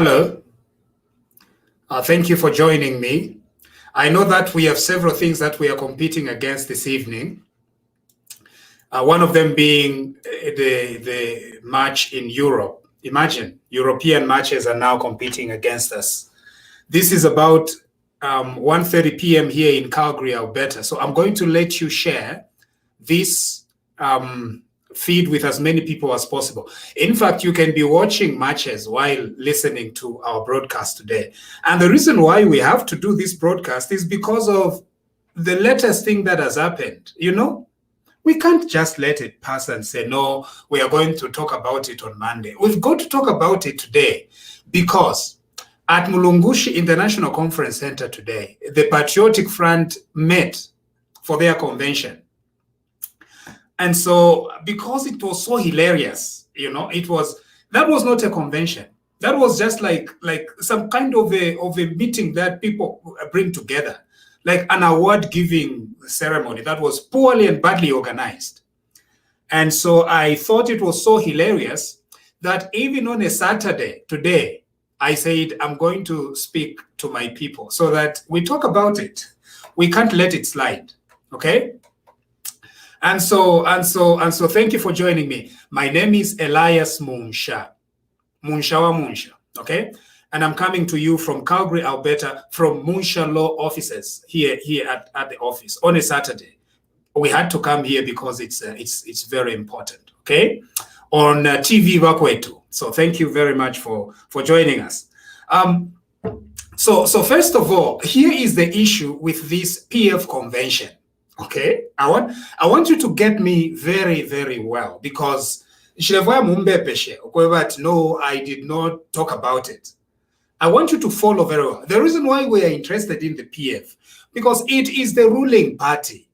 Hello. Thank you for joining me. I know that we have several things that we are competing against this evening. One of them being the match in Europe. Imagine, European matches are now competing against us. This is about 1:30 p.m. here in Calgary, Alberta. So I'm going to let you share this feed with as many people as possible. In fact, you can be watching matches while listening to our broadcast today. And the reason why we have to do this broadcast is because of the latest thing that has happened. We can't just let it pass and say, no, we are going to talk about it on Monday. We've got to talk about it today because at Mulungushi International Conference Center today, the Patriotic Front met for their convention. And so, because it was so hilarious, that was not a convention. That was just like some kind of a meeting that people bring together, like an award-giving ceremony that was poorly and badly organized. And so I thought it was so hilarious that even on a Saturday today, I said, I'm going to speak to my people so that we talk about it. We can't let it slide, okay? And so thank you for joining me. My name is Elias Munsha wa Munsha, okay? And I'm coming to you from Calgary, Alberta, from Munsha Law Offices here at the office on a Saturday. We had to come here because it's very important, okay? On TV Wakwetu. So thank you very much for joining us. So first of all, here is the issue with this PF convention. Okay, I want you to get me very, very well because no, I did not talk about it. I want you to follow very well. The reason why we are interested in the PF, because it is the ruling party.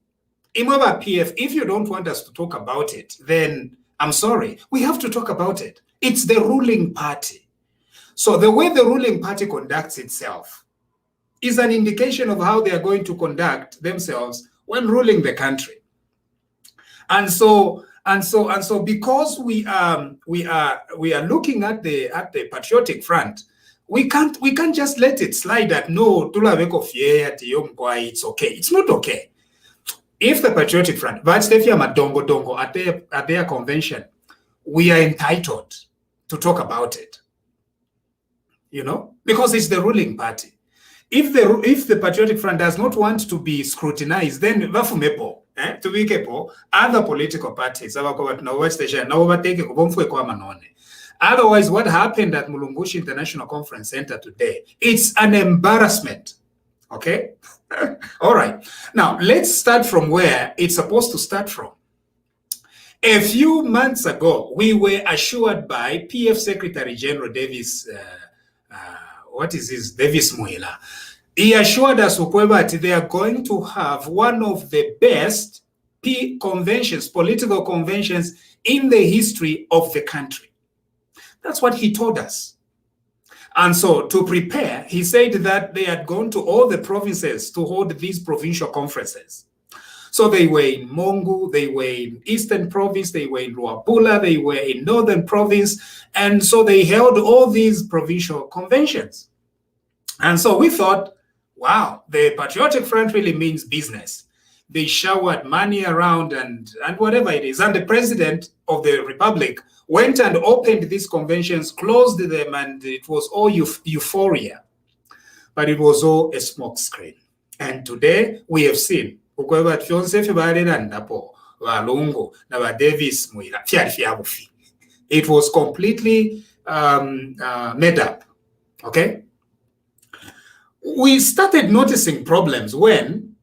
Imaba PF, if you don't want us to talk about it, then I'm sorry. We have to talk about it. It's the ruling party. So the way the ruling party conducts itself is an indication of how they are going to conduct themselves when ruling the country. And so because we are looking at the Patriotic Front, we can't just let it slide that no, it's okay. It's not okay. If the Patriotic Front, but at their convention, we are entitled to talk about it. Because it's the ruling party. If the Patriotic Front does not want to be scrutinized, then to be other political parties. Otherwise, what happened at Mulungushi International Conference Center today, it's an embarrassment. Okay? All right. Now, let's start from where it's supposed to start from. A few months ago, we were assured by PF Secretary General Davis Davis Muila. He assured us that they are going to have one of the best political conventions in the history of the country. That's what he told us. And so to prepare, he said that they had gone to all the provinces to hold these provincial conferences. So they were in Mongu, they were in Eastern Province, they were in Luapula, they were in Northern Province. And so they held all these provincial conventions. And so we thought, wow, the Patriotic Front really means business. They showered money around and whatever it is. And the president of the Republic went and opened these conventions, closed them, and it was all euphoria. But it was all a smoke screen. And today we have seen it was completely made up. Okay? We started noticing problems when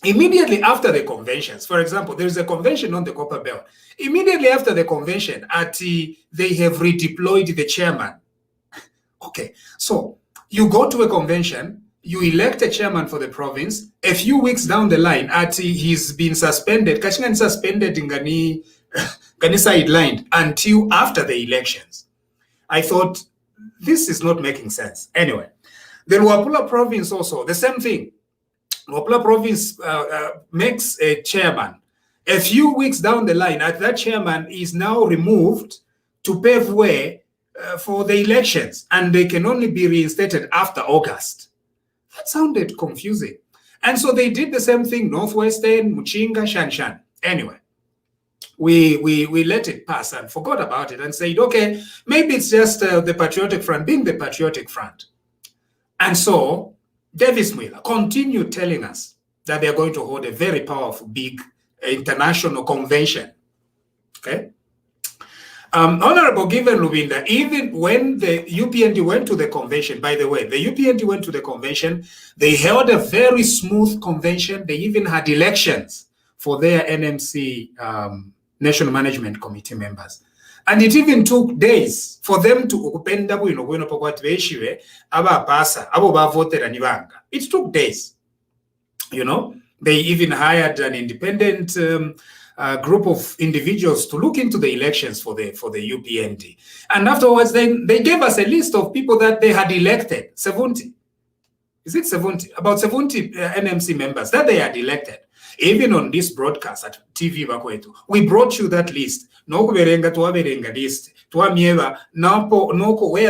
immediately after the conventions, for example, there is a convention on the Copper Belt. Immediately after the convention, they have redeployed the chairman. Okay, so you go to a convention, you elect a chairman for the province. A few weeks down the line, he's been suspended. Kashingan suspended in Gani sidelined until after the elections. I thought this is not making sense. Anyway, the Luapula province also the same thing. Luapula province makes a chairman. A few weeks down the line, that chairman is now removed to pave way for the elections, and they can only be reinstated after August. That sounded confusing. And so they did the same thing, Northwestern, Muchinga, Shanshan. Anyway, we let it pass and forgot about it and said, okay, maybe it's just the Patriotic Front being the Patriotic Front. And so Davis Miller continued telling us that they are going to hold a very powerful, big international convention. Okay. Honorable Given Lubinda, even when the UPND went to the convention, by the way, the UPND went to the convention, they held a very smooth convention. They even had elections for their NMC National Management Committee members. And it even took days for them to open the It took days. You know, they even hired an independent group of individuals to look into the elections for the UPND. And afterwards, then they gave us a list of people that they had elected, 70. Is it 70? About 70 NMC members that they had elected. Even on this broadcast at TV Bakwetu, we brought you that list. List, where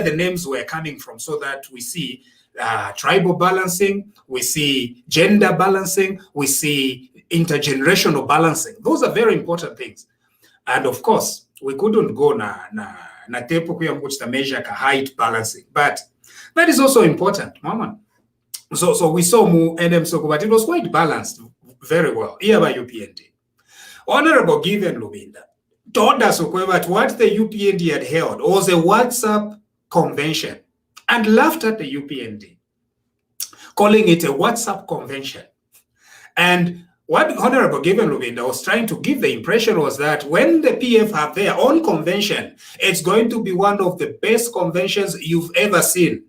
the names were coming from, so that we see tribal balancing, we see gender balancing, we see intergenerational balancing. Those are very important things. And of course, we couldn't go na tepo kuya measure height balancing, but that is also important, Mama. So we saw more NMC, but it was quite balanced very well. Here by UPND. Honorable Given Lubinda told us what the UPND had held was a WhatsApp convention and laughed at the UPND, calling it a WhatsApp convention. And what Honorable Given Lubinda was trying to give the impression was that when the PF have their own convention, it's going to be one of the best conventions you've ever seen.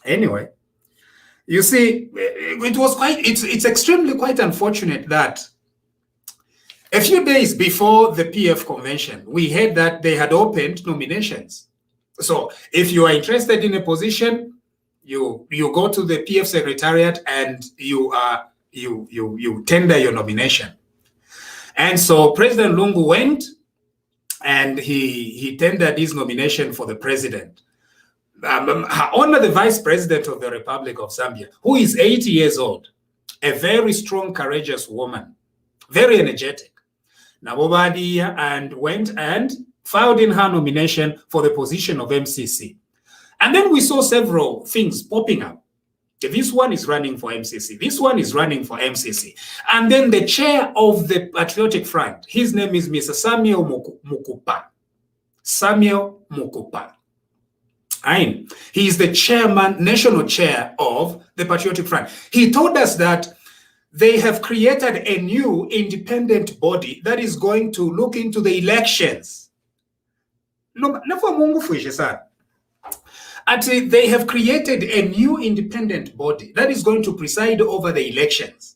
Anyway, you see, it's extremely quite unfortunate that a few days before the PF convention, we heard that they had opened nominations. So if you are interested in a position, you go to the PF secretariat and you tender your nomination. And so President Lungu went and he tendered his nomination for the president. Honor the Vice President of the Republic of Zambia, who is 80 years old, a very strong, courageous woman, very energetic. Nabobadi and went and filed in her nomination for the position of MCC. And then we saw several things popping up. This one is running for MCC. This one is running for MCC. And then the chair of the Patriotic Front, his name is Mr. Samuel Mukupa. Samuel Mukupa. He is the chairman, national chair of the Patriotic Front. He told us that they have created a new independent body that is going to look into the elections. They have created a new independent body that is going to preside over the elections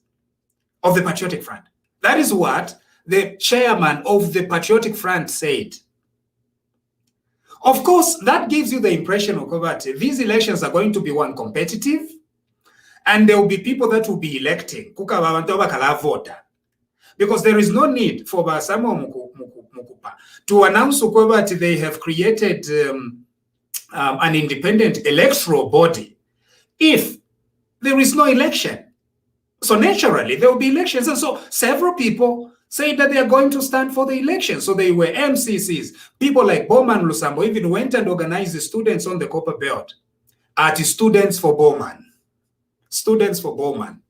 of the Patriotic Front. That is what the chairman of the Patriotic Front said. Of course, that gives you the impression of that these elections are going to be one competitive, and there will be people that will be electing. Because there is no need for Samuel Mukupa to announce that they have created an independent electoral body if there is no election. So naturally, there will be elections. And so several people say that they are going to stand for the election. So they were MCCs. People like Bowman Lusambo even went and organized the students on the Copper Belt at Students for Bowman. Students for Bowman.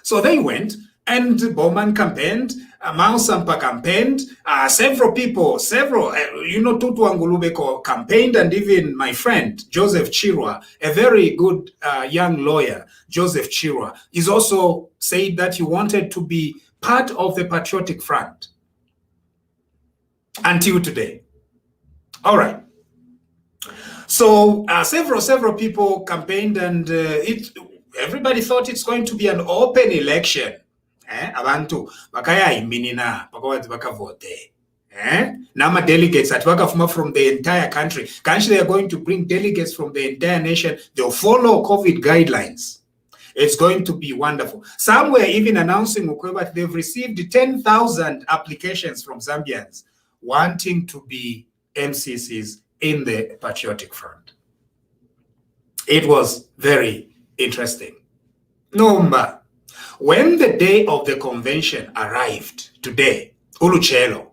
So they went, and Bowman campaigned, Mao Sampa campaigned, several people, Tutu Angulubeko campaigned, and even my friend, Joseph Chirwa, a very good young lawyer, Joseph Chirwa, is also said that he wanted to be part of the Patriotic Front until today. All right. So several people campaigned, and everybody thought it's going to be an open election. Abantu bakaya iminina bakwazi bakavote. Nama delegates at Wakafuma from the entire country. They are going to bring delegates from the entire nation. They'll follow COVID guidelines. It's going to be wonderful. Some were even announcing that they've received 10,000 applications from Zambians wanting to be MCCs in the Patriotic Front. It was very interesting. Number, when the day of the convention arrived today, Uluchelo,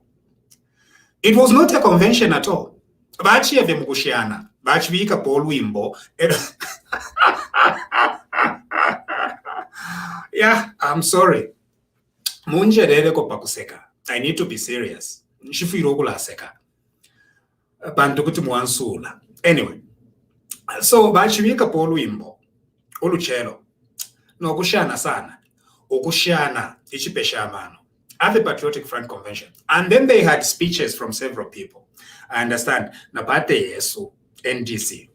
it was not a convention at all. Bachieve mugushiana, bachivika polwimbo. Yeah, I'm sorry. Munje dereko pakuseka. I need to be serious. Nshifirogula seka. Bantukuti mwansula. Anyway, so bachivika polwimbo, Uluchelo, no kushana sana, okushana ichipeshamano at the Patriotic Front Convention. And then they had speeches from several people. I understand. Napate yesu NDC.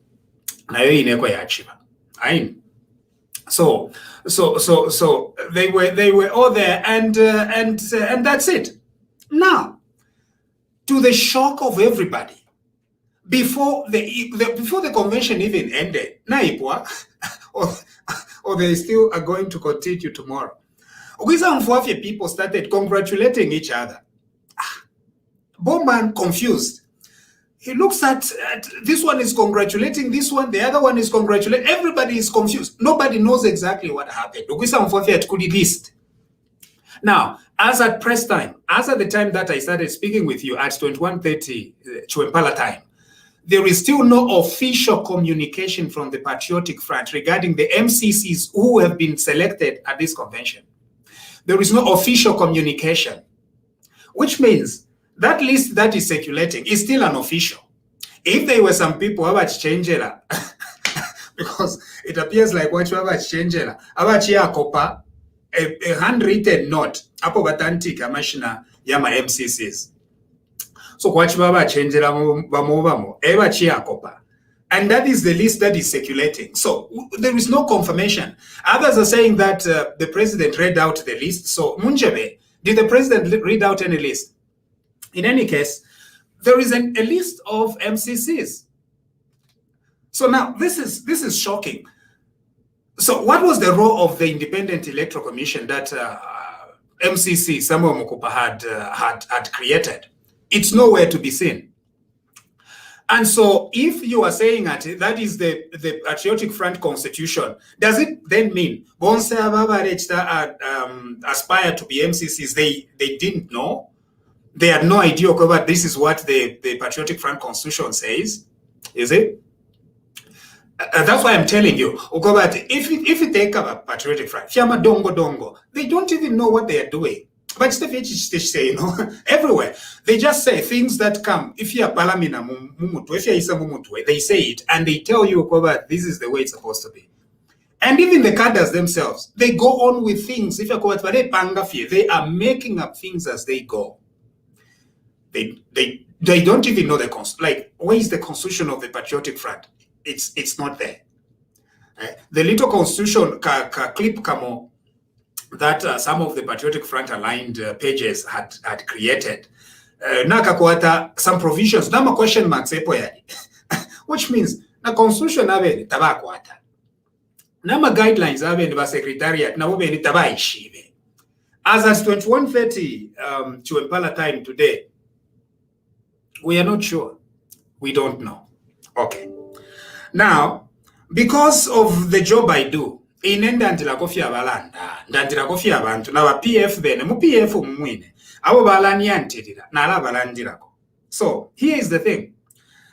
Nayo ineko yachiva. So they were all there, and that's it. Now, to the shock of everybody, before the convention even ended, naipwa, or they still are going to continue tomorrow. People started congratulating each other. Bowman confused. He looks at this one is congratulating this one, the other one is congratulating. Everybody is confused. Nobody knows exactly what happened. Now, as at press time, as at the time that I started speaking with you at 21:30 Chwempala time, there is still no official communication from the Patriotic Front regarding the MCCs who have been selected at this convention. There is no official communication, which means that list that is circulating is still unofficial. If there were some people about changela, because it appears like what you have changela, about kopa a handwritten note, apo batantika machina yama MCCs. So what you have changela bamo eba chia kopa. And that is the list that is circulating. So there is no confirmation. Others are saying that the president read out the list. So Munjebe, did the president read out any list? In any case, there is a list of MCCs. So now this is shocking. So what was the role of the Independent Electoral Commission that MCC Samuel Mukupa had created? It's nowhere to be seen. And so if you are saying that is the Patriotic Front Constitution, does it then mean Bonse aspire to be MCCs? They didn't know? They had no idea about this is what the Patriotic Front Constitution says? Is it? That's why I'm telling you, if you take a Patriotic Front, they don't even know what they are doing. But say, everywhere. They just say things that come. If you are Palamina Mumutu, if you are Isa Mumutu, they say it and they tell you this is the way it's supposed to be. And even the cadres themselves, they go on with things. If you are they are making up things as they go. They don't even know the constitution. Where is the constitution of the Patriotic Front? It's not there. The little constitution clip kamo that some of the Patriotic Front aligned pages had created. Some provisions, nama question marks which means na constitution ave tabakwata. Nama guidelines ave ni secretariat na ube ni tabaishive. As at 21:30 Chwempala time today, we are not sure. We don't know. Okay. Now, because of the job I do, inenda ndila kofia balanda, ndandila kofia abantu, na wa PF bene, mu PF mwine, abo balani yantirira, na ala balandirako. So, here is the thing.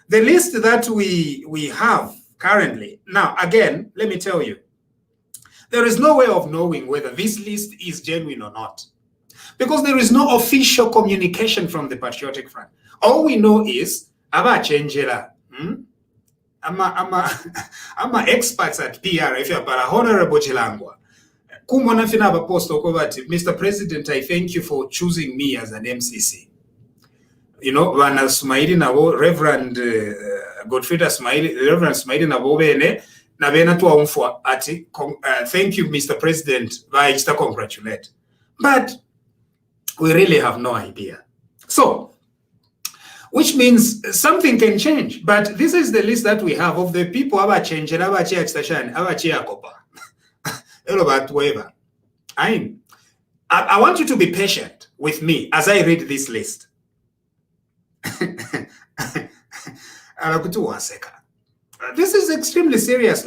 The list that we have currently, now again, let me tell you, there is no way of knowing whether this list is genuine or not. Because there is no official communication from the Patriotic Front. All we know is, aba changela, I'm experts at PR. If you're para Honorable Chilangwa, kumona fina ba post okobati, Mr. President, I thank you for choosing me as an MCC. You know, wana Sumaili na wo Reverend Godfrey Sumaili, Reverend Sumaili na wo bene na bena tu umfwa ati thank you, Mr. President. Vai chita congratulate, but we really have no idea. So. Which means something can change. But this is the list that we have of the people who are changing, who are extension, who are kopa. I want you to be patient with me as I read this list. Alakuti waseka. This is extremely serious.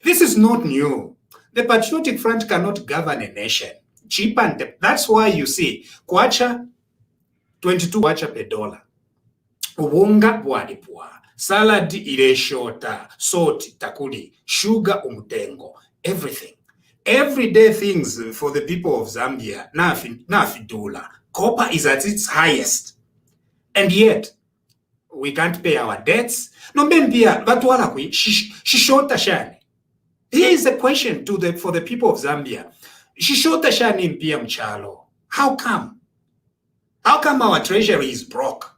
This is not new. The Patriotic Front cannot govern a nation. Cheap and that's why you see kwacha 22 kwacha per dollar. Ubunga bwadipwa. Salad ile shorta, salt takuli, sugar umutengo, everything. Everyday things for the people of Zambia, nafi dola. Copper is at its highest. And yet, we can't pay our debts. No mbembia, batwala kui, shishota shani. Here is a question for the people of Zambia. Shishota shani mpia mchalo. How come? How come our treasury is broke?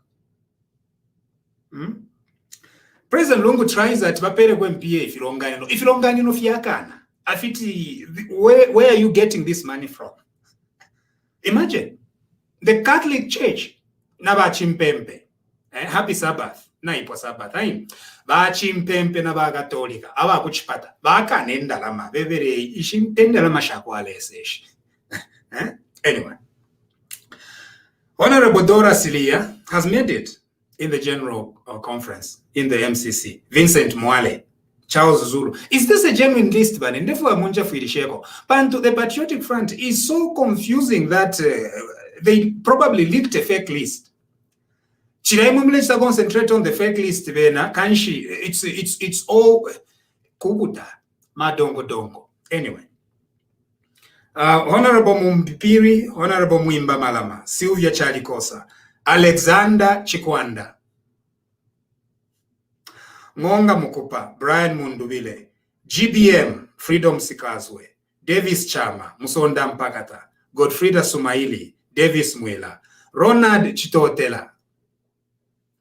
President Lungu tries that bapere kwempia ifilonganino fiakana. Afiti, where are you getting this money from? Imagine the Catholic Church naba chimpempe. Happy Sabbath. Na ipo Sabbath. Ba chimpempe na ba katolika. Aba kuchipata. Ba kanenda lama. Bevere ishintenda lama shakwale sesh. Anyway. Honorable Dora Silia has made it in the General Conference, in the MCC. Vincent Mwale, Charles Zulu. Is this a genuine list, man? And therefore, the Patriotic Front is so confusing that they probably leaked a fake list. Let's concentrate on the fake list. It's all kubuta, madongo dongo. Anyway. Honorable Mumpiri, Honorable Mwimba Malama, Sylvia Chalikosa, Alexander Chikwanda, Ngonga Mukupa, Brian Mundubile, GBM, Freedom Sikazwe, Davis Chama, Musonda Mpakata, Godfrida Sumaili, Davis Mwela, Ronald Chitotela,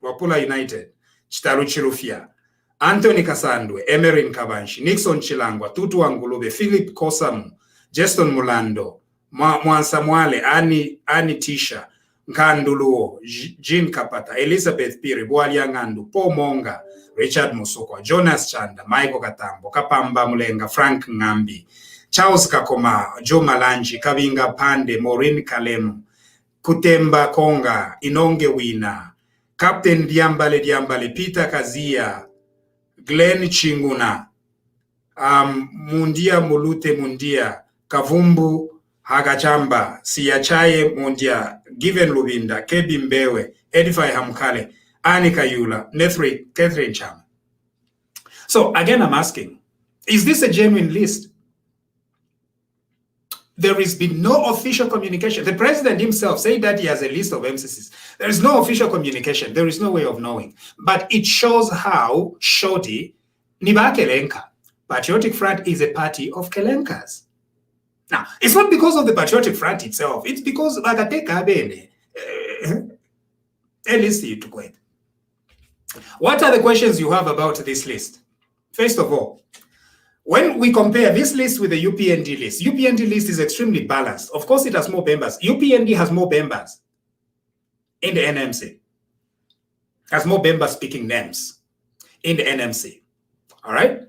Wapula United, Chitaru Chirufia, Anthony Kasandwe, Emerin Kabanshi, Nixon Chilangwa, Tutu Angulube, Philip Kosamu, Justin Mulando, Mwansa Mwale, Ani Tisha, Nkanduluo, Jean Kapata, Elizabeth Piri, Bwali Angandu, Paul Monga, Richard Musokwa, Jonas Chanda, Michael Katambo, Kapamba Mulenga, Frank Ngambi, Charles Kakoma, Joe Malanji, Kabinga Pande, Maureen Kalemu, Kutemba Konga, Inonge Wina, Captain Diambale, Peter Kazia, Glenn Chinguna, Mundia Mulute Mundia, Kavumbu Hagachamba, Siachaye Mundia, Given Lubinda, Kebi Mbewe, Edify Hamkale, Anika Yula, Nethri, Catherine Cham. So again, I'm asking, is this a genuine list? There has been no official communication. The president himself said that he has a list of MCCs. There is no official communication. There is no way of knowing. But it shows how shoddy Niba Kelenka. Patriotic Front is a party of Kelenkas. Now, it's not because of the Patriotic Front itself. It's because what are the questions you have about this list? First of all, when we compare this list with the UPND list is extremely balanced. Of course, it has more members. UPND has more members in the NMC. Has more members speaking names in the NMC. All right?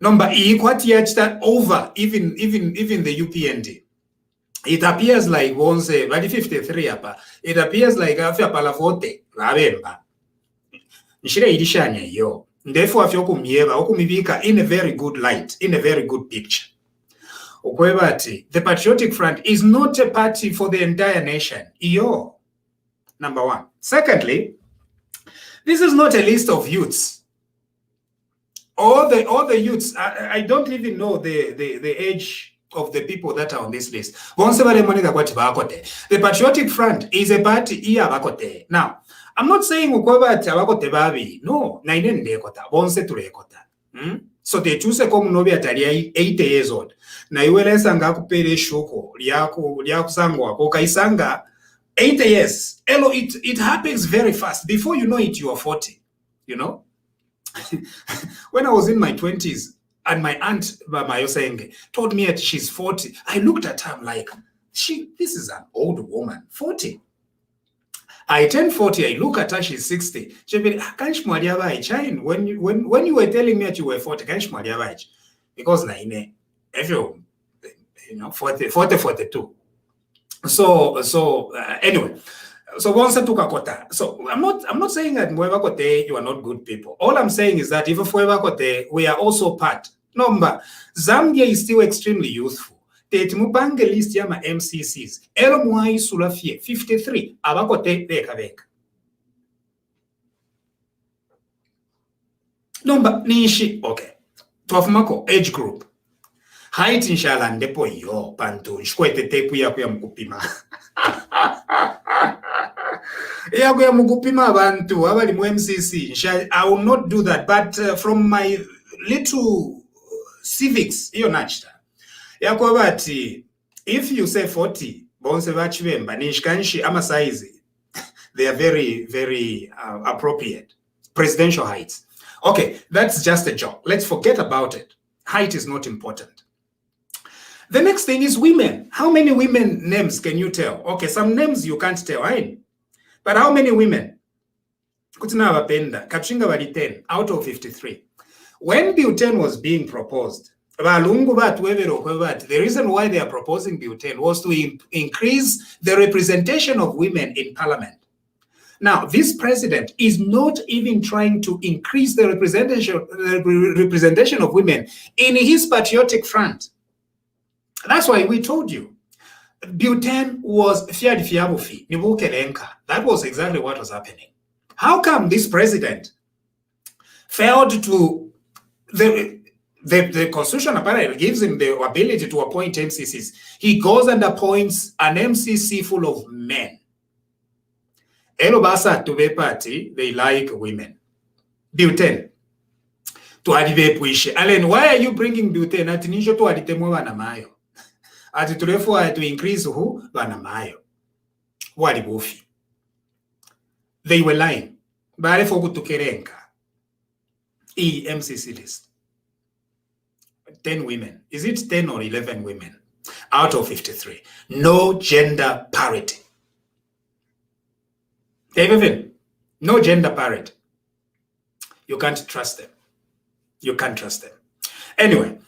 Number that over even the UPND. It appears like once 53 apa. It appears like after palavote rabemba. Nshire idishanya yo. Therefore afyo kumyeba okumibika in a very good light, in a very good picture. Okwebati, the Patriotic Front is not a party for the entire nation. Yo. Number one. Secondly, this is not a list of youths. All the youths, I don't even know the age of the people that are on this list. The Patriotic Front is a party. Now, I'm not saying no, so they choose a common nobi at 80 years old. Na iwele sanga kupere shoko, liaku sangwa, kokaisanga 80 years. It happens very fast. Before you know it, you are 40, you know? When I was in my 20s, and my aunt Mayo Senge told me that she's 40, I looked at her, I'm like, this is an old woman, 40. I turned 40, I look at her, she's 60. She said, when you were telling me that you were 40, because if you 40, 42. So anyway, So once tukakota. So I'm not saying that Mwevakote, you are not good people. All I'm saying is that if Mwevakote, we are also part. Number, Zambia is still extremely youthful. Tete mubange list yama MCCs. Elo mwai sulafie 53 abakote beka beka. Number nishi okay. Twafumako age group. Height inshallah ndepo yo pantu nshkwete tepu ya mukupima. I will not do that, but from my little civics, if you say 40, they are very, very appropriate. Presidential heights. Okay, that's just a joke. Let's forget about it. Height is not important. The next thing is women. How many women names can you tell? Okay, some names you can't tell, right? But how many women? Kutina Wapenda, Kapshinga wali 10 out of 53. When Bill 10 was being proposed, the reason why they are proposing Bill 10 was to increase the representation of women in parliament. Now, this president is not even trying to increase the representation of women in his patriotic front. That's why we told you. Bill 10 was that was exactly what was happening. How come this president failed to the constitution apparently gives him the ability to appoint MCCs. He goes and appoints an MCC full of men. Elobasa to be party, they like women. Bill 10. To Alan, why are you bringing Bill 10? At Nisho to Aditemwa Namayo. At to increase who? Banamayo. Wadibufi. They were lying. Bare fogu to Kerenka. MCC list. 10 women. Is it 10 or 11 women out of 53? No gender parity. Even no gender parity. You can't trust them. You can't trust them. Anyway,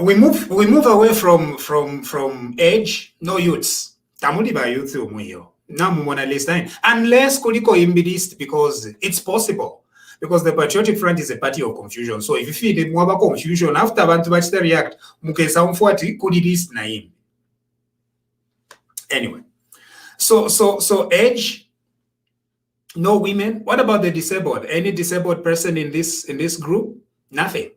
we move away from age. No youths. Tamuli ba youth umuyo. Na mumona list unless kuliko imbidist because it's possible. Because the Patriotic Front is a party of confusion. So if you feed it more confusion after abantu bachita react, mukesa umfuati kudidist na him. Anyway, so age. No women. What about the disabled? Any disabled person in this group? Nothing.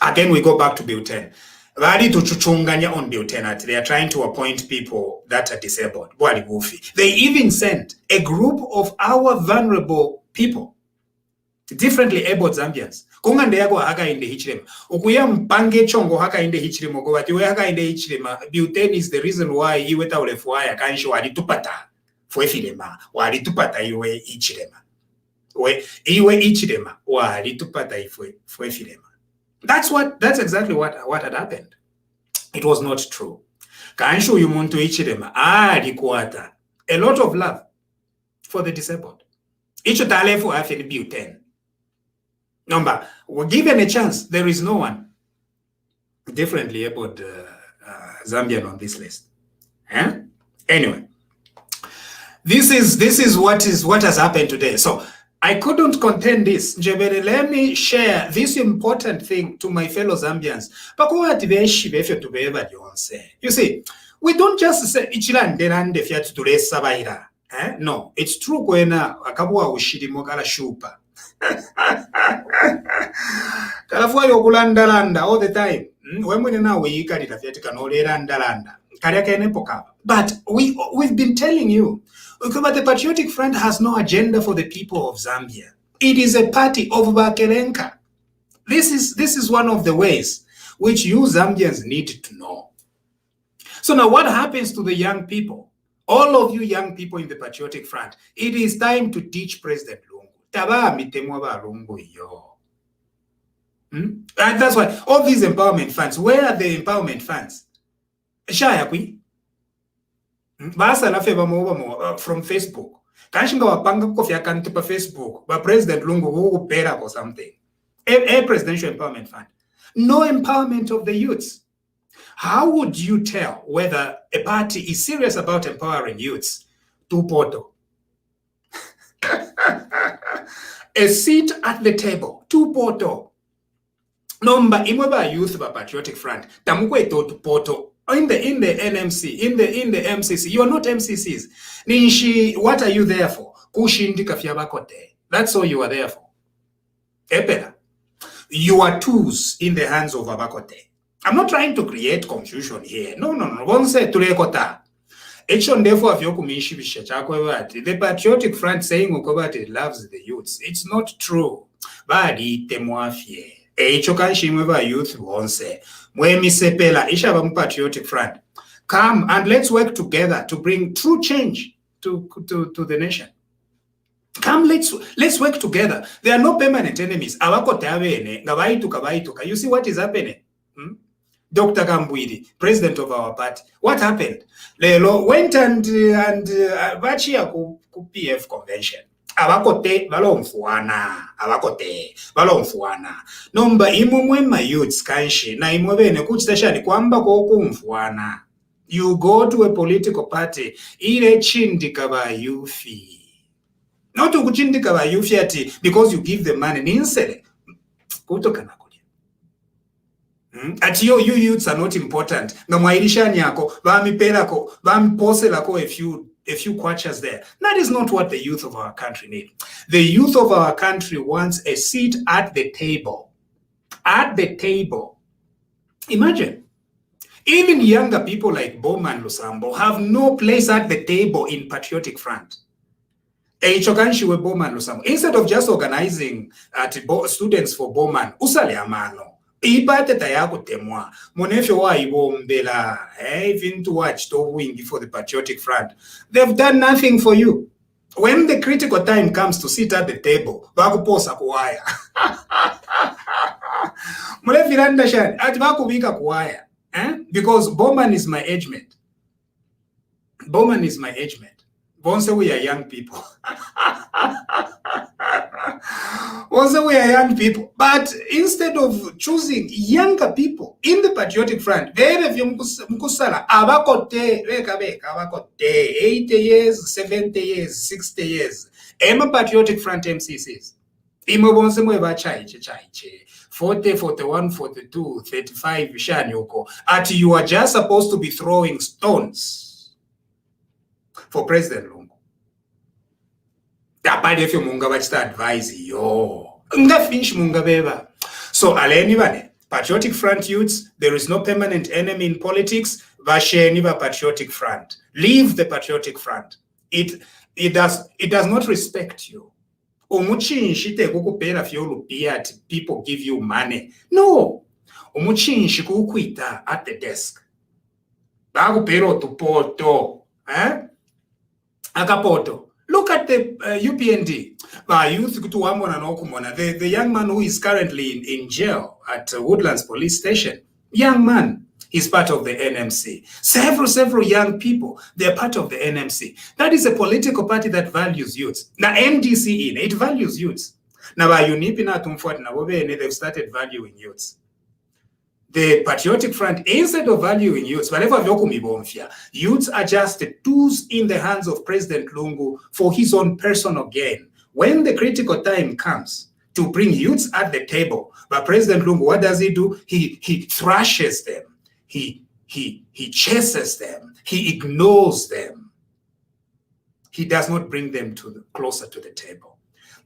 Again, we go back to Bill 10. Ready to chuchunganya on Bill 10. They are trying to appoint people that are disabled. They even sent a group of our vulnerable people, differently abled Zambians. Kungande yago haka inde hichilema. Ukuya mpange chongo haka inde hichilema. Gobati we haka inde hichilema. Bill 10 is the reason why iweta ulefuaya kanisho walitupata. Fuefilema walitupata iwe ichilema. Iwe ichilema walitupata fuefilema. That's exactly what had happened. It was not true. Kanshu yumuntu ichilema alikuata a lot of love for the disabled. Icho talefu afeni Bill 10. Number, given a chance, there is no one differently abled Zambian on this list. Anyway. This is what has happened today. So I couldn't contain this. Njebele, let me share this important thing to my fellow Zambians. You see, we don't just say no, it's true kwena akabuwa ushirimo kala shupa. Kalafuwa yokulandalanda all the time. But we've been telling you, but the Patriotic Front has no agenda for the people of Zambia. It is a party of Bakerenka. This is one of the ways which you Zambians need to know. So now what happens to the young people? All of you young people in the Patriotic Front, it is time to teach President Lungu. Taba mitemwa Lungu yo. And that's why all these empowerment funds, where are the empowerment funds? Shayakwi. Basa la feva mo from Facebook. Kanshinga wapanga kofi akantupa Facebook. But President Lungu who pera or something. A presidential empowerment fund. No empowerment of the youths. How would you tell whether a party is serious about empowering youths tupoto. A seat at the table, tupoto. Number imweba youth ba Patriotic Front, tamukwe to tupoto. In the NMC, in the MCC, you are not MCCs. Ninshi, what are you there for? Kushindika fyabakote. That's all you are there for. Epela. You are tools in the hands of Abakote. I'm not trying to create confusion here. No. Bonse tulekota. Echon therefore afyokumishi bishachakwe. The Patriotic Front saying Ukobati loves the youths. It's not true. Badi temwafye. Echo kanshimwe youth bonse. Mwemi sepela ishaba Patriotic Front. Come and let's work together to bring true change to the nation. Come, let's work together. There are no permanent enemies. You see what is happening? Dr. Gambwidi, president of our party. What happened? Lelo went and bachia ku PF convention. Abakote balomfuana. Nomba imumwe ma youths kanshi na imwebene kuchitashani kwamba kokumfuana. You go to a political party ile chindika ba yufi. Not to kuchindika ba yufiati because you give them money. Ninsele. Kutoka at you youths are not important. Ngamwailisha nyako, bamipelako, bamiposelako a few kwachas there. That is not what the youth of our country need. The youth of our country wants a seat at the table. At the table. Imagine. Even younger people like Bowman Lusambo have no place at the table in Patriotic Front. Instead of just organizing students for Bowman, usale amano. Ibate tayako temwa. Monefyo wa ibombela. Even to watch to win for the Patriotic Front. They've done nothing for you. When the critical time comes to sit at the table, bakuposa kuwaya. Mulefiranda shani. Ati bakubika kuwaya. Because Bowman is my age mate. Bowman is my age mate. Bonse we are young people. Also, we are young people. But instead of choosing younger people in the Patriotic Front, very few mkusala, abakote, 80 years, 70 years, 60 years. Ema Patriotic Front MCCs. Imo bonse mwe chaiche. 40, 41, 42, 35, shanyoko. At you are just supposed to be throwing stones for President Lungu. If you munga advise yo. So aleni Patriotic Front youths, there is no permanent enemy in politics. Vasheniva Patriotic Front. Leave the Patriotic Front. It does not respect you. People give you money. No. At the desk. Bagupero to poto. Akapoto. Look at the UPND. The young man who is currently in jail at Woodlands Police Station. Young man. He's part of the NMC. Several young people, they're part of the NMC. That is a political party that values youths. Now, MDC, it values youths. Now, they've started valuing youths. The Patriotic Front, instead of valuing youths, youths are just tools in the hands of President Lungu for his own personal gain. When the critical time comes to bring youths at the table, but President Lungu, what does he do? He thrashes them. He chases them. He ignores them. He does not bring them closer to the table.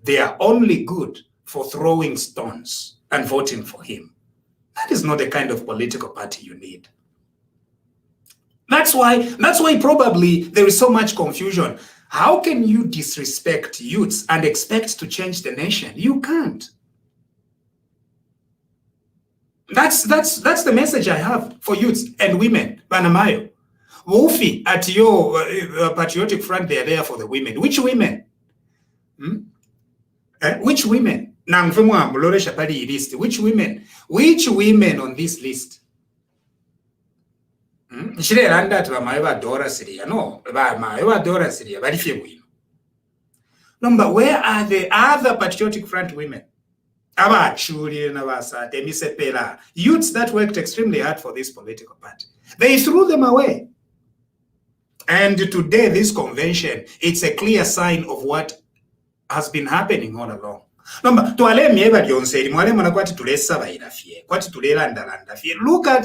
They are only good for throwing stones and voting for him. That is not the kind of political party you need. That's why probably there is so much confusion. How can you disrespect youths and expect to change the nation? You can't. That's the message I have for youths and women. Banamayo. Wolfie, at your Patriotic Front, they are there for the women. Which women? Which women? Which women? Which women on this list? No, but where are the other Patriotic Front women? Youths that worked extremely hard for this political party. They threw them away. And today, this convention, it's a clear sign of what has been happening all along. Look at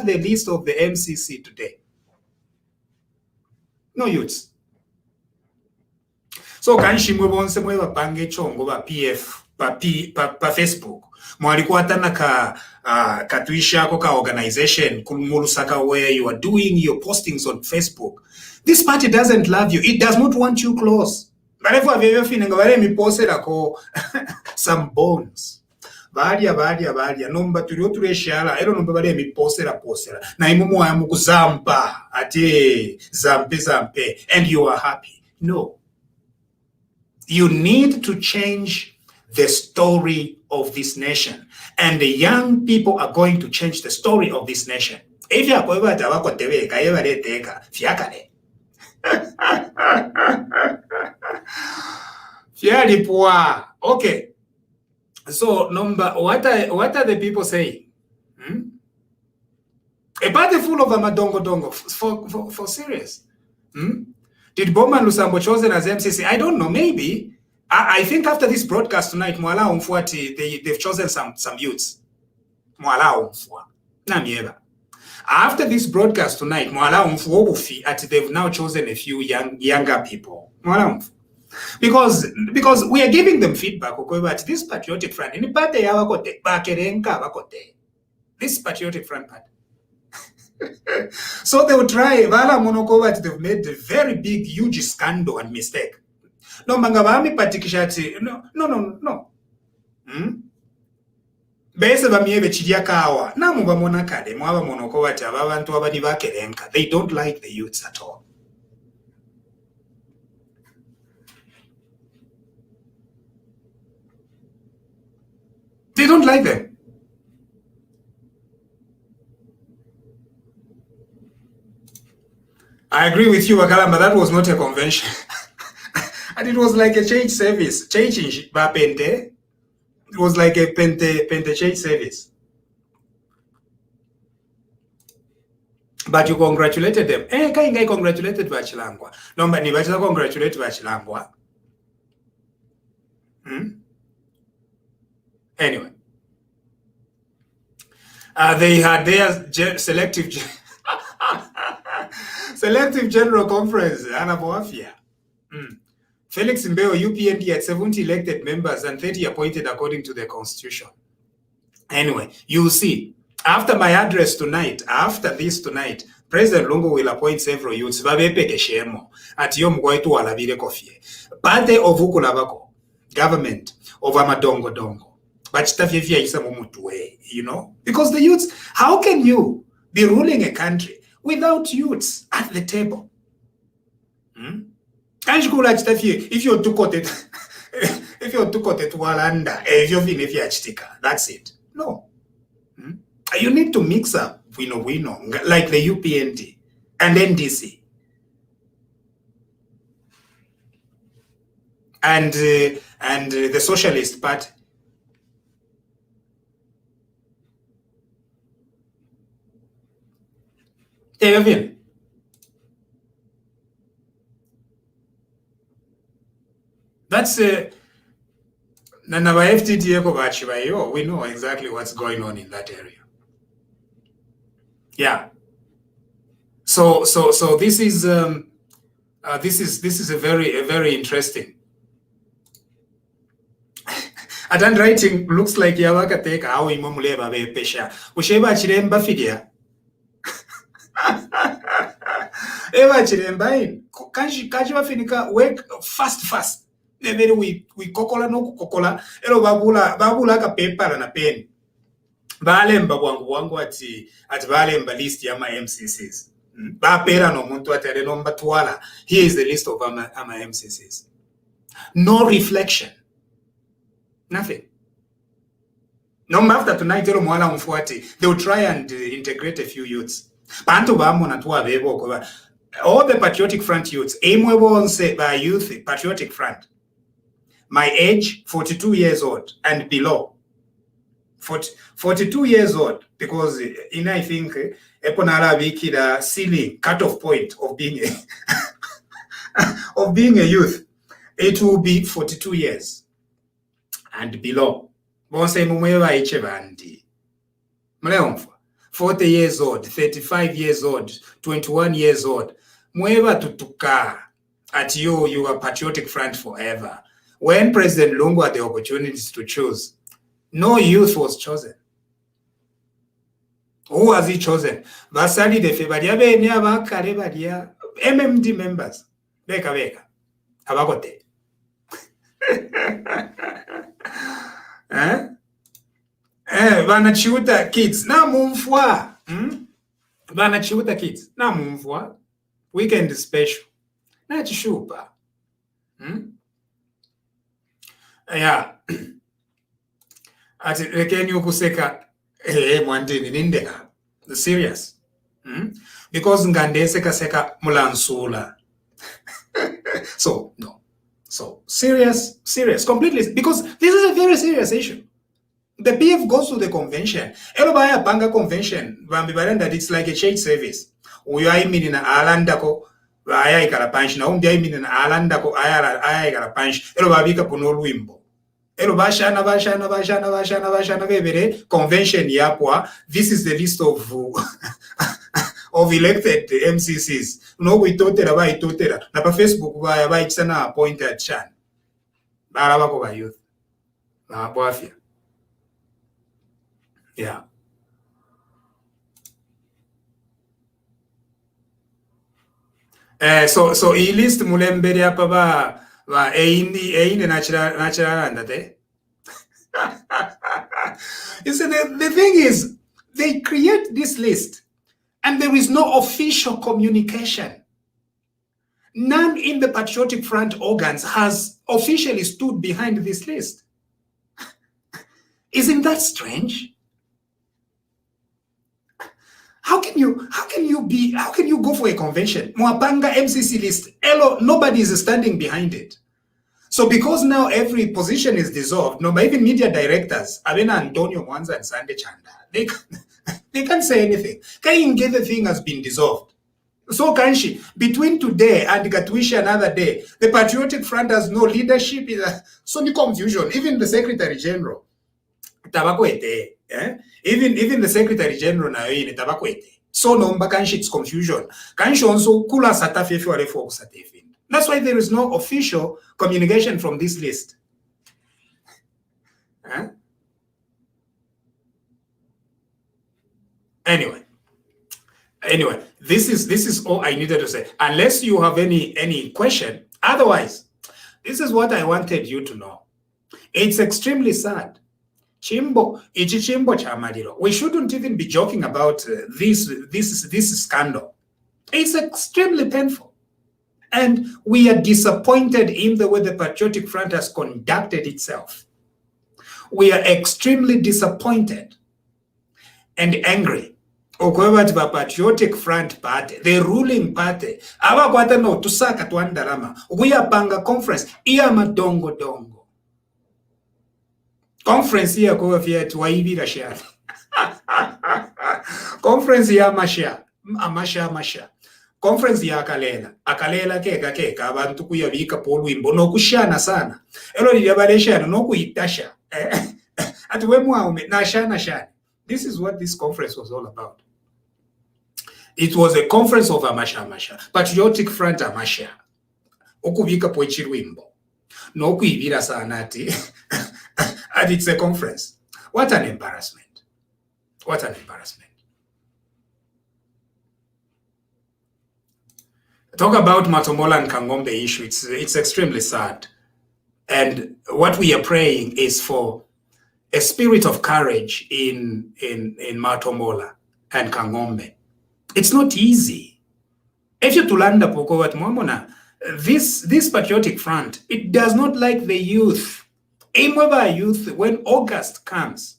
the list of the MCC today. No youths. So kanshimwe bonse mwe bapange chongo ba PF pa Facebook mwalikwatana ka tuisha ko ka organization kulumusaka where you are doing your postings on Facebook. This party doesn't love you. It does not want you close. But if you have feeling bare mi posera ko some bones. Badia nomba tulio tuleshala ero nomba bare mi posera na imumu ya mukuzampa ate zampe and you are happy. No. You need to change the story of this nation. And the young people are going to change the story of this nation. If you are going to okay. So what are the people saying? A party full of amadongo for serious. Did Bowman Lusambo chosen as MCC? I don't know. Maybe. I think after this broadcast tonight, Mwala Umfuati, they've chosen some youths. Mwala Umfua. Namieva. After this broadcast tonight, Mwala Umfuobufi, they've now chosen a few younger people. Mwala Umfu. Because we are giving them feedback. But this patriotic front, this patriotic front part. So they will try. They've made a very big, huge scandal and mistake. No, mangabami patikishati. No. Bese bamiebe chidiakawa. Na mubamona kade. Mwaba monokowati ababantu abadi bakerenka. They don't like the youths at all. They don't like them. I agree with you, Wakalamba. That was not a convention. And it was like a change service. Changing Bapente. It was like a pente change service. But you congratulated them. Kai congratulated Bachilangwa. No, but Nibacha congratulated Bachilangwa. Anyway. They had their selective General Conference, Anaboafia. Felix Mbeo, UPND had 70 elected members and 30 appointed according to the Constitution. Anyway, you will see. After my address tonight, President Lungu will appoint several youths. Parte of Ukulabako, government of Amadongo Dongo. You know? Because the youths, how can you be ruling a country without youths at the table? If you're too quoted, if you're too quoted Walanda, if you're that's it. No. You need to mix up, we know, like the UPND and NDC. And the Socialist Party. That's we know exactly what's going on in that area. Yeah. So this is a very interesting. And writing looks like Yawaka take how imomuleba be pesha. Usheba chiremba fidia. Eva chiremba kanji wafinika work fast. Then we kokola no kokola. Elo babula ka paper na pen. Balemba wangu ati balemba list ya MCCs. Ba pera no muntu atere nomba twala. Here is the list of ama MCCs. No reflection. Nothing. No after tonight, they will try and integrate a few youths. All the Patriotic Front youths, by youth, Patriotic Front. My age, 42 years old and below. 42 years old, because I think Eponara Wiki the ceiling cutoff point of being of being a youth, it will be 42 years and below. Bonse mumweba iche bandi. Mleomfa. 40 years old, 35 years old, 21 years old. Mweba tutuka at you are Patriotic Front forever. When President Lungu had the opportunities to choose, no youth was chosen. Who was he chosen? Vasali de Febadia Benia Karebadia MMD members. Beka. Abagote. Vanachiuta kids. Na mumfwa. Vanachiuta kids. Na mumfwa. Weekend special. Na chishupa. Yeah. Ati rekeni ukuseka mwandini nindeka. Serious. Because ngandeseka seka mulansula. So, no. So, serious, completely. Because this is a very serious issue. The PF goes to the convention. Elobaya Panga convention, that it's like a church service. Uyai meaning Alandako, Aya Karapanch, now meaning Alandako, Aya Karapanch, Elobabika Puno Wimbo. Elobashana, convention Yapwa. This is the list of of elected MCCs. No, we totera. Napa Facebook by Chana appointed Chan. Barabako by youth. Boafia. Yeah. So he list mulembere apa ba eini natural andate. You see, the thing is, they create this list and there is no official communication. None in the Patriotic Front organs has officially stood behind this list. Isn't that strange? How can you go for a convention? Mwapanga MCC list. Nobody is standing behind it. So because now every position is dissolved, no, but even media directors, Abena Antonio Mwanza and Sande Chanda, they can't say anything. Kainge the thing has been dissolved. So Kanshi, between today and Gatwisha another day, the Patriotic Front has no leadership. So the confusion. Even the Secretary General, Tabakwete, even the Secretary General na yoyi Tabakwete. So number Kanshi, it's confusion. Kanshi also kula satafe for satefi. That's why there is no official communication from this list. Anyway, this is all I needed to say. Unless you have any question, otherwise, this is what I wanted you to know. It's extremely sad. Chimbo chamaliro. We shouldn't even be joking about this scandal. It's extremely painful. And we are disappointed in the way the Patriotic Front has conducted itself. We are extremely disappointed and angry. Okweba Patriotic Front party, the ruling party, abakwata no tusaka tuandalama. We are panga conference. Iya madongo. Conference here kwa fia tuwaibira shari. Conference ya amasha. Conference ya akalela keka abantu kuyabika polwimbo no kushana sana. Elo liyabaleshana no kuitasha. Ati wemwaume na shana. This is what this conference was all about. It was a conference of amasha. Patriotic Front amasha. Okubika po chirwimbo. No kuibira sana ati. And it's a conference. What an embarrassment. Talk about Matomola and Kangombe issue. It's extremely sad. And what we are praying is for a spirit of courage in Matomola and Kangombe. It's not easy. If you tulanda poko wat momona, this Patriotic Front, it does not like the youth. Imweba youth, when August comes,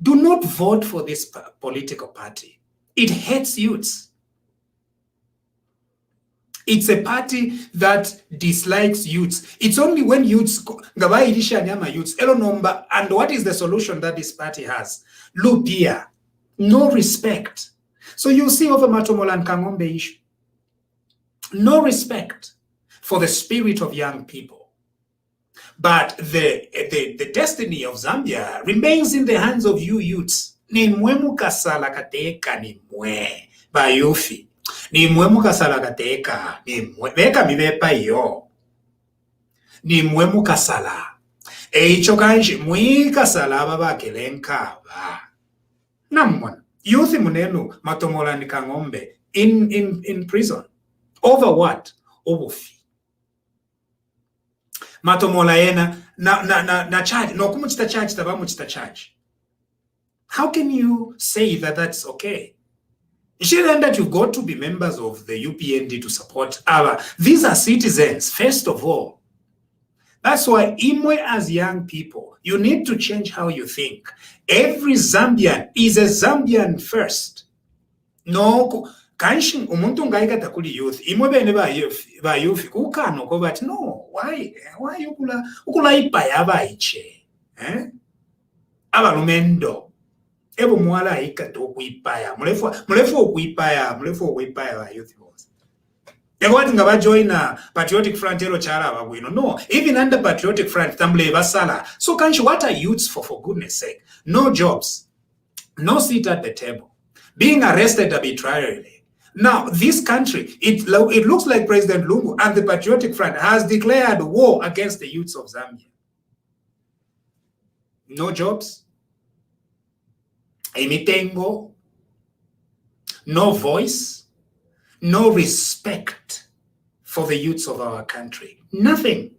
do not vote for this political party. It hates youths. It's a party that dislikes youths. It's only when youths, and what is the solution that this party has? Lupia, no respect. So you see over Matomola and Kangombe issue, no respect. for the spirit of young people. But the destiny of Zambia remains in the hands of you youths. Nimwe mukasala kateka nimwe bayufi. Nimwe mukasala kateka nimwe beka mibepa yo. Nimwe mukasala. Eicho kanji mwikasala babakelenka. Namwana. Youth munenu matomola nikangombe in prison. Over what? Obufi. Matomola yena na charge no kumuchita charge tabamuchita charge. How can you say that that's okay? Then that you've got to be members of the UPND to support our. These are citizens, first of all. That's why, Imwe, as young people, you need to change how you think. Every Zambian is a Zambian first. No, kanshin umuntu ngaikata kuli youth. Imwe bene ba youth kukano ko but no, why ukula ipaya abaiche. Abalumendo. Ebo mwala ikato kuipaya. Mulefu okuipaya ba youth boss. Egwati ngaba join Patriotic Front ero chala abagwino. No, even under Patriotic Front tambule basala. So kanshi, what are youths for goodness sake? No jobs. No seat at the table. Being arrested arbitrarily. Now, this country, it looks like President Lungu and the Patriotic Front has declared war against the youths of Zambia. No jobs. Emitengo. No voice. No respect for the youths of our country. Nothing.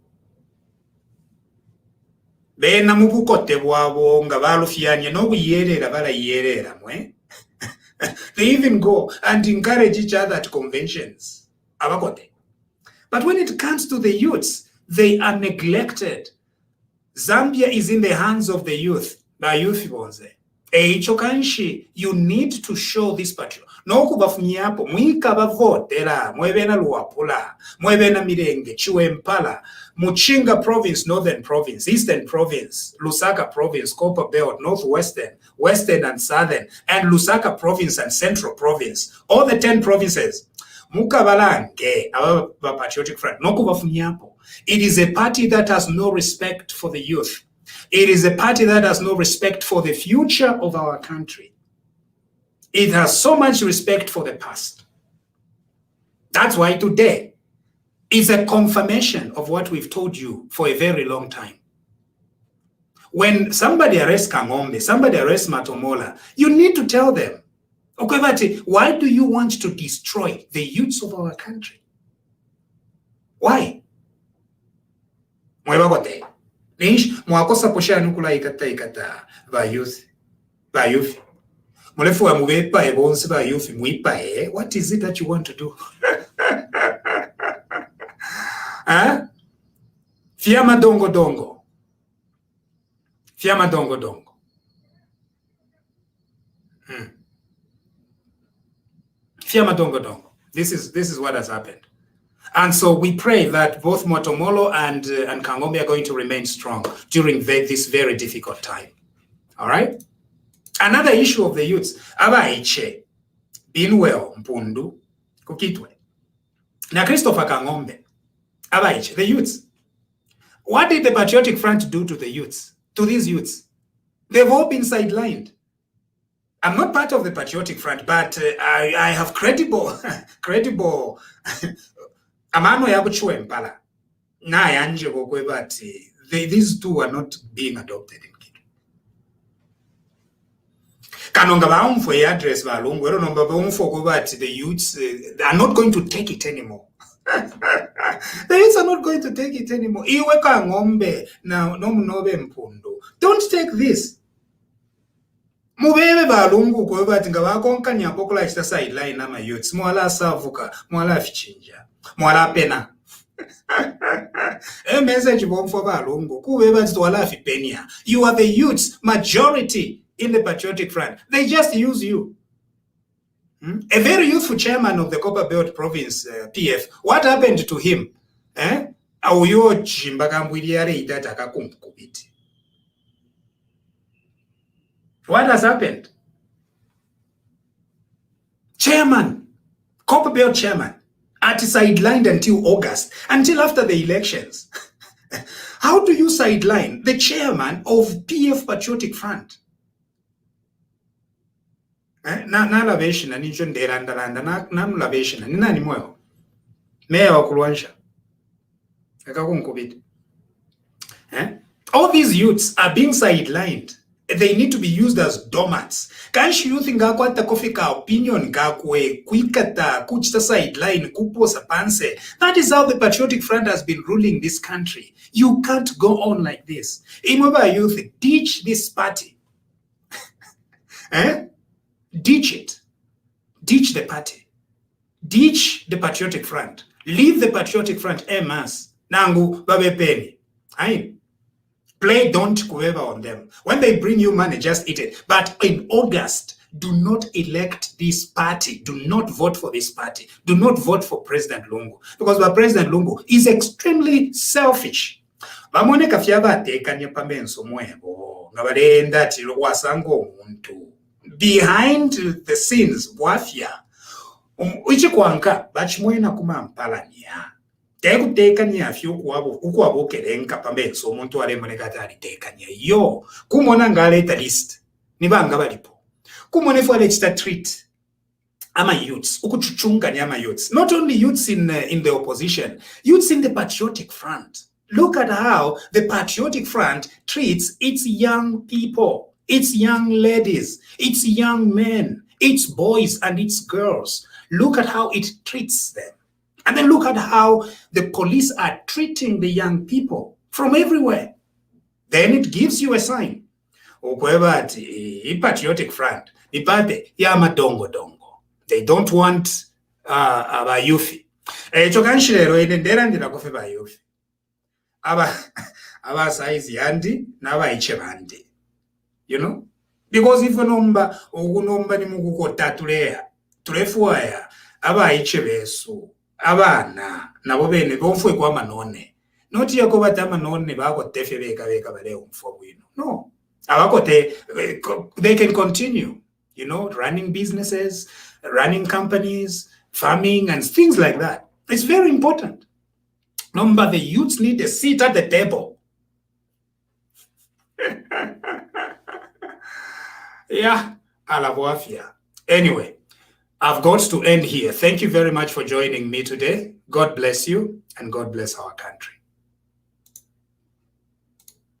Bena mubukote bwabo nga balufyanye no buyerera balayerera mwe. They even go and encourage each other at conventions. Abakote. But when it comes to the youths, they are neglected. Zambia is in the hands of the youth. Ba youth bonze. Chokanshi, you need to show this patriotism. No kubafunyapo mwika bavotera mwebena luapula mwebena mirenge chiwempala Muchinga province, northern province, eastern province, Lusaka province, Copper Belt, northwestern, western and southern, and Lusaka province and central province, all the 10 provinces. Mukabalange our Patriotic Front no kubafunyapo. It is a party that has no respect for the youth. It is a party that has no respect for the future of our country. It has so much respect for the past. That's why today is a confirmation of what we've told you for a very long time. When somebody arrests Kangombe, somebody arrests Matomola, you need to tell them, okay, but why do you want to destroy the youths of our country? Why? Mwakosa posha nukula ikata ba youth. What is it that you want to do? Fiama dongo dongo. Fiama dongo dongo. Fiama dongo dongo. This is what has happened. And so we pray that both Motomolo and Kangombe are going to remain strong during this very difficult time. All right? Another issue of the youths, abaiche, Binwell, Mpundu, Kukitwe. Now, Christopher Kangombe, abaiche, the youths. What did the Patriotic Front do to the youths, to these youths? They've all been sidelined. I'm not part of the Patriotic Front, but I have credible amano yabuchwe mpala. Na yanje kokwe but these two are not being adopted. Kanonga baumfo address balungu ero nomba baumfo ko but the youths are not going to take it anymore. The youths are not going to take it anymore. Iwe Kangombe na nomunobe Mpundu. Don't take this. Mubebe balungu ko but ngabakonkanya pokola chita sideline na youths mwala savuka mwala fichinja mwala pena. A message bomfo balungu kube but twala fipenia. You are the youths majority in the Patriotic Front. They just use you. A very youthful chairman of the Copper Belt Province, PF, what happened to him? What has happened? Chairman, Copper Belt chairman, sidelined until August, until after the elections. How do you sideline the chairman of PF Patriotic Front? Nalaveshina nicho ndelandalanda namulaveshina ninani mweho meya wa kulwansha akakunkubita. All these youths are being sidelined. They need to be used as doormats. Kanshi youth ngakwata kofika opinion ngakwe kwikata kuchita sideline kuposa panse. That is how the Patriotic Front has been ruling this country. You can't go on like this. Imaba youth, ditch this party. Ditch it. Ditch the party. Ditch the Patriotic Front. Leave the Patriotic Front MS. Nangu babe penny. Play don't whoever on them. When they bring you money, just eat it. But in August, do not elect this party. Do not vote for this party. Do not vote for President Lungu. Because President Lungu is extremely selfish. Behind the scenes, wafia. Ichikwanka, bachimwena kumampalania. Tekutekanya afyo ukuwabokerenka pambenso omuntu alemoneka alitekanya yo kumona ngaleta list nibanga balipo kumona fo alechita treat ama youths ukuchuchunganya ama youths, not only youths in the opposition, youths in the Patriotic Front. Look at how the Patriotic Front treats its young people, its young ladies, its young men, its boys and its girls. Look at how it treats them. And then look at how the police are treating the young people from everywhere. Then it gives you a sign. Patriotic Front, they don't want abayufi. Chokanshirero endera ndira kofe bayufi. Aba size yandi n'abayiche bande. You know? Because if unomba ni mukukota tulefuaya abayiche besu. Abana nabo bene bonfwe kwa manone noti yako batama none bako tefe beka bale umfo bwino no abakote they can continue, you know, running businesses, running companies, farming and things like that. It's very important. Number the youths need a seat at the table. Yeah, alaboafia. Anyway, I've got to end here. Thank you very much for joining me today. God bless you and God bless our country.